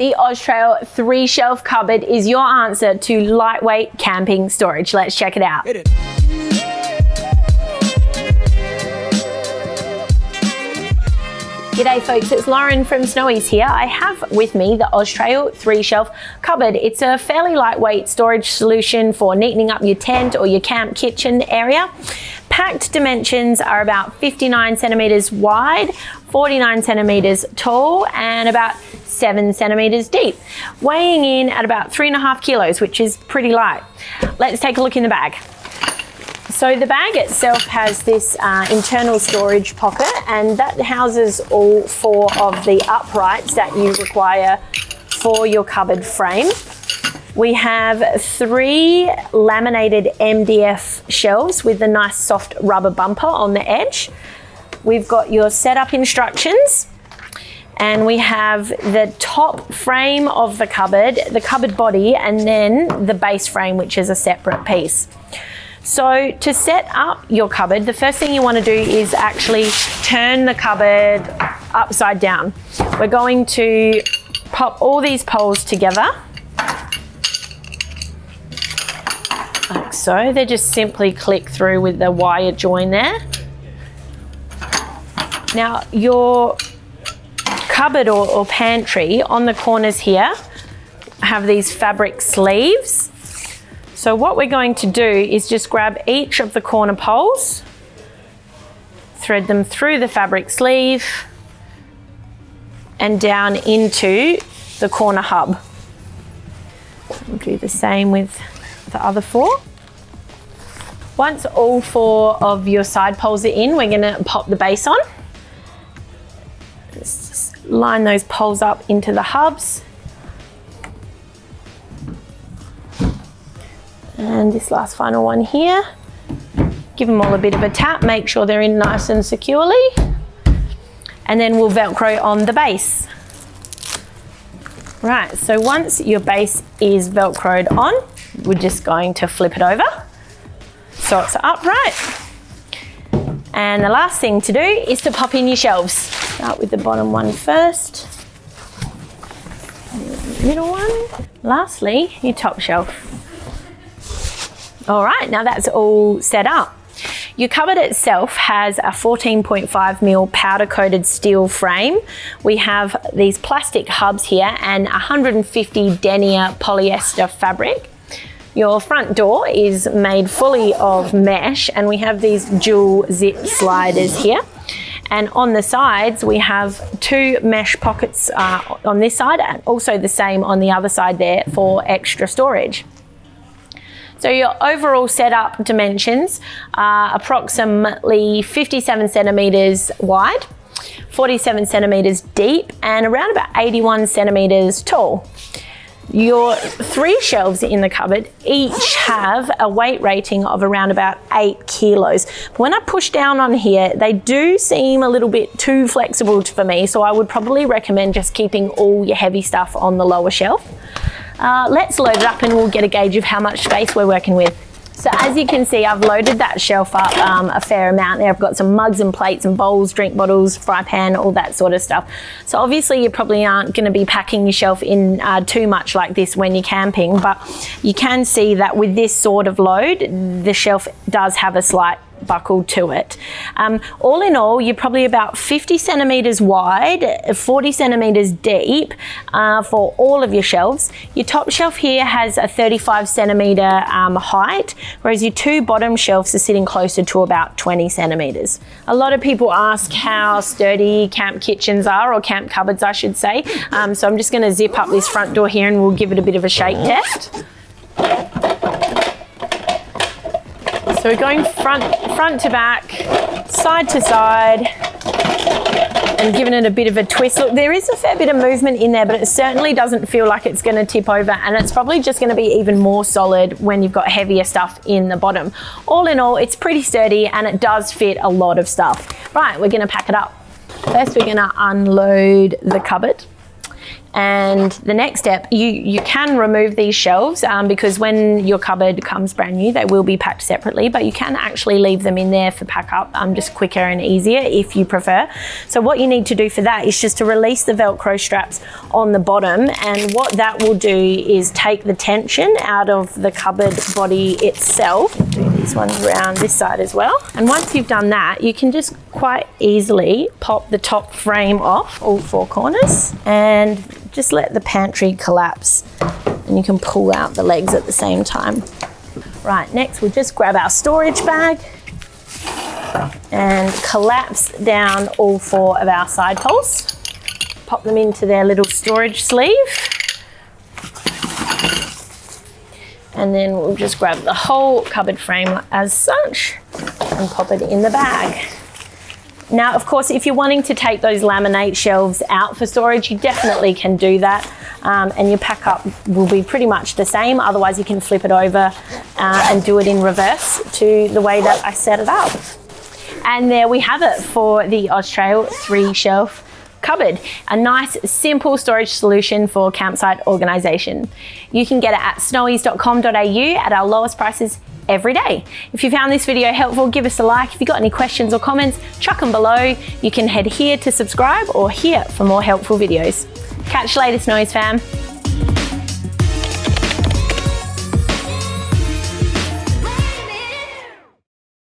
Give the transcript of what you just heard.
The OZtrail 3-shelf cupboard is your answer to lightweight camping storage. Let's check it out. G'day folks, it's Lauren from Snowy's here. I have with me the OZtrail 3-shelf cupboard. It's a fairly lightweight storage solution for neatening up your tent or your camp kitchen area. Packed dimensions are about 59 centimeters wide, 49 centimeters tall, and about 7 centimeters deep, weighing in at about 3.5 kilos, which is pretty light. Let's take a look in the bag. So the bag itself has this internal storage pocket, and that houses all 4 of the uprights that you require for your cupboard frame. We have 3 laminated MDF shelves with a nice soft rubber bumper on the edge. We've got your setup instructions, and we have the top frame of the cupboard body, and then the base frame, which is a separate piece. So to set up your cupboard, the first thing you want to do is actually turn the cupboard upside down. We're going to pop all these poles together, like so. They just simply click through with the wire join there. Now your cupboard or pantry on the corners here have these fabric sleeves. So what we're going to do is just grab each of the corner poles, thread them through the fabric sleeve and down into the corner hub. We'll do the same with the other 4. Once all 4 of your side poles are in, we're going to pop the base on. Just line those poles up into the hubs. And this last final one here, give them all a bit of a tap, make sure they're in nice and securely, and then we'll Velcro on the base. Right, so once your base is Velcroed on, we're just going to flip it over so it's upright. And the last thing to do is to pop in your shelves. Start with the bottom one first, the middle one, lastly your top shelf. All right, now that's all set up. Your cupboard itself has a 14.5mm powder coated steel frame. We have these plastic hubs here and 150 denier polyester fabric. Your front door is made fully of mesh, and we have these dual zip sliders here. And on the sides, we have 2 mesh pockets on this side, and also the same on the other side there for extra storage. So your overall setup dimensions are approximately 57 centimeters wide, 47 centimeters deep, and around about 81 centimeters tall. Your 3 shelves in the cupboard each have a weight rating of around about 8 kilos. But when I push down on here, they do seem a little bit too flexible for me, so I would probably recommend just keeping all your heavy stuff on the lower shelf. Let's load it up and we'll get a gauge of how much space we're working with. So as you can see, I've loaded that shelf up a fair amount there. I've got some mugs and plates and bowls, drink bottles, fry pan, all that sort of stuff. So obviously you probably aren't going to be packing your shelf in too much like this when you're camping, but you can see that with this sort of load, the shelf does have a slight buckle to it. All in all, you're probably about 50 centimeters wide, 40 centimeters deep for all of your shelves. Your top shelf here has a 35 centimeter height, whereas your 2 bottom shelves are sitting closer to about 20 centimeters. A lot of people ask how sturdy camp kitchens are, or camp cupboards I should say. So I'm just going to zip up this front door here and we'll give it a bit of a shake test. So we're going front to back, side to side, and giving it a bit of a twist. Look, there is a fair bit of movement in there, but it certainly doesn't feel like it's going to tip over, and it's probably just going to be even more solid when you've got heavier stuff in the bottom. All in all, it's pretty sturdy and it does fit a lot of stuff. Right, we're going to pack it up. First, we're going to unload the cupboard. And the next step, you can remove these shelves because when your cupboard comes brand new, they will be packed separately, but you can actually leave them in there for pack up, just quicker and easier if you prefer. So what you need to do for that is just to release the Velcro straps on the bottom, and what that will do is take the tension out of the cupboard body itself. Do these ones around this side as well. And once you've done that, you can just quite easily pop the top frame off, all four corners, and just let the pantry collapse, and you can pull out the legs at the same time. Right, next we'll just grab our storage bag and collapse down all four of our side poles. Pop them into their little storage sleeve. And then we'll just grab the whole cupboard frame as such and pop it in the bag. Now, of course, if you're wanting to take those laminate shelves out for storage, you definitely can do that. And your pack up will be pretty much the same. Otherwise, you can flip it over and do it in reverse to the way that I set it up. And there we have it for the OZtrail 3-shelf cupboard. A nice, simple storage solution for campsite organisation. You can get it at snowies.com.au at our lowest prices every day. If you found this video helpful, give us a like. If you've got any questions or comments, chuck them below. You can head here to subscribe or here for more helpful videos. Catch you later, Snowies fam.